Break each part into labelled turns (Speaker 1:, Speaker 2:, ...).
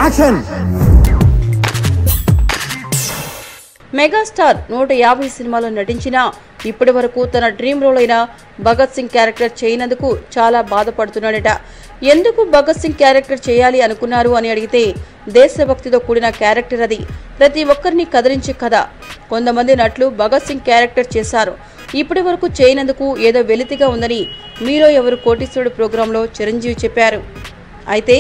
Speaker 1: Action.
Speaker 2: Megastar 150 సినిమాలో నటించినా ఇప్పటి వరకు తన డ్రీమ్ రోల్ అయిన భగత్ సింగ్ క్యారెక్టర్ చేయనందుకు చాలా బాధపడుతున్నాడట. ఎందుకు భగత్ సింగ్ క్యారెక్టర్ చేయాలి అనుకున్నారు అని అడిగితే దేశభక్తితో కూడిన క్యారెక్టర్ అది. ప్రతి ఒక్కరిని కదిలించే కథ. కొంతమంది నటులు భగత్ సింగ్ క్యారెక్టర్ చేశారు. ఇప్పటి వరకు చేయనందుకు ఏదో వెలితిగా ఉందని మీలో ఎవరు కోటీశ్వరుడు ప్రోగ్రాంలో చిరంజీవి చెప్పారు. అయితే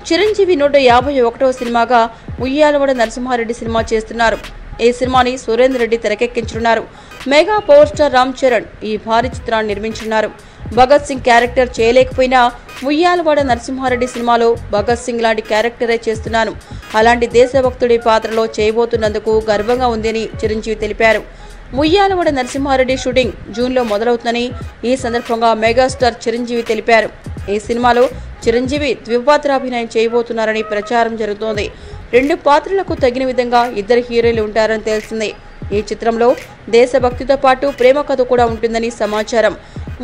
Speaker 2: చిరంజీవి 151వ సినిమాగా ఉయ్యాలవాడ నరసింహారెడ్డి సినిమా చేస్తున్నారు. ఈ సినిమాని సురేందర్ రెడ్డి తెరకెక్కించనున్నారు. Mega power star Ram Charan ఈ భారీ చిత్రాన్ని నిర్మించనున్నారు. భగత్ సింగ్ క్యారెక్టర్ చేయలేకపోయినా ఉయ్యాలవాడ నరసింహారెడ్డి సినిమాలో భగత్ సింగ్ లాంటి క్యారెక్టరే చేస్తున్నాను. అలాంటి దేశభక్తుడి పాత్రలో చేయబోతున్నందుకు గర్వంగా ఉందని చిరంజీవి తెలిపారు. ఉయ్యాలవాడ నరసింహారెడ్డి షూటింగ్ జూన్లో మొదలవుతుందని ఈ సందర్భంగా మెగాస్టార్ చిరంజీవి తెలిపారు. ఈ సినిమాలో చిరంజీవి ద్విపాత్రాభినయం చేయబోతున్నారని ప్రచారం జరుగుతోంది. 2 పాత్రలకు తగిన విధంగా ఇద్దరు హీరోలు ఉంటారని తెలిసింది. ఈ చిత్రంలో దేశభక్తితో పాటు ప్రేమ కథ కూడా ఉంటుందని సమాచారం.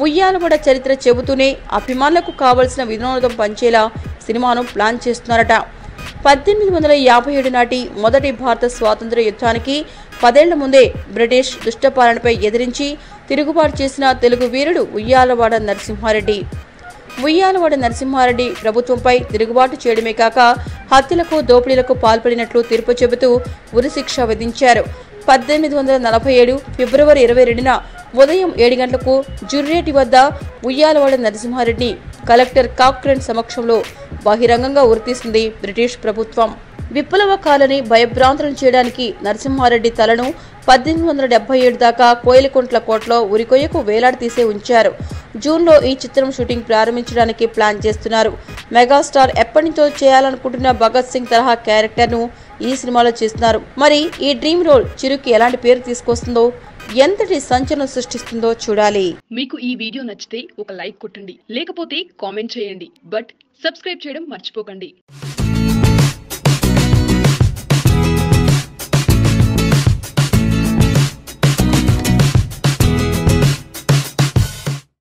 Speaker 2: ఉయ్యాలవాడ చరిత్ర చెబుతూనే అభిమానులకు కావలసిన వినోదం పంచేలా సినిమాను ప్లాన్ చేస్తున్నారట. 1857 నాటి మొదటి భారత స్వాతంత్ర యుద్ధానికి 10 ఏళ్ల ముందే బ్రిటిష్ దుష్టపాలనపై ఎదిరించి తిరుగుబాటు చేసిన తెలుగు వీరుడు ఉయ్యాలవాడ నరసింహారెడ్డి. ఉయ్యాలవాడ నరసింహారెడ్డి ప్రభుత్వంపై తిరుగుబాటు చేయడమే కాక హత్యలకు, దోపిడీలకు పాల్పడినట్లు తీర్పు చెబుతూ ఉరిశిక్ష విధించారు. 1847 ఫిబ్రవరి 22న ఉదయం 7 గంటలకు జుర్రేటి వద్ద ఉయ్యాలవాడ నరసింహారెడ్డి కలెక్టర్ కాక్రెన్ సమక్షంలో బహిరంగంగా ఉరితీసింది బ్రిటిష్ ప్రభుత్వం. విప్లవకాలని భయభ్రాంతులను చేయడానికి నరసింహారెడ్డి తలను 1877 దాకా కోయిలకుంట్ల కోటలో ఉరికొయ్యకు వేలాడతీసే ఉంచారు. జూన్లో ఈ చిత్రం షూటింగ్ ప్రారంభించడానికి ప్లాన్ చేస్తున్నారు. మెగాస్టార్ ఎప్పటి నుంచో చేయాలనుకుంటున్న భగత్ సింగ్ తరహా క్యారెక్టర్ను ఈ సినిమాలో చేస్తున్నారు. మరి ఈ డ్రీమ్ రోల్ చిరుకి ఎలాంటి పేరు తీసుకొస్తుందో, ఎంతటి సంచలనం సృష్టిస్తుందో చూడాలి.
Speaker 3: మీకు ఈ వీడియో నచ్చితే ఒక లైక్ కొట్టండి, లేకపోతే కామెంట్ చేయండి. బట్ సబ్స్క్రైబ్ చేయడం మర్చిపోకండి.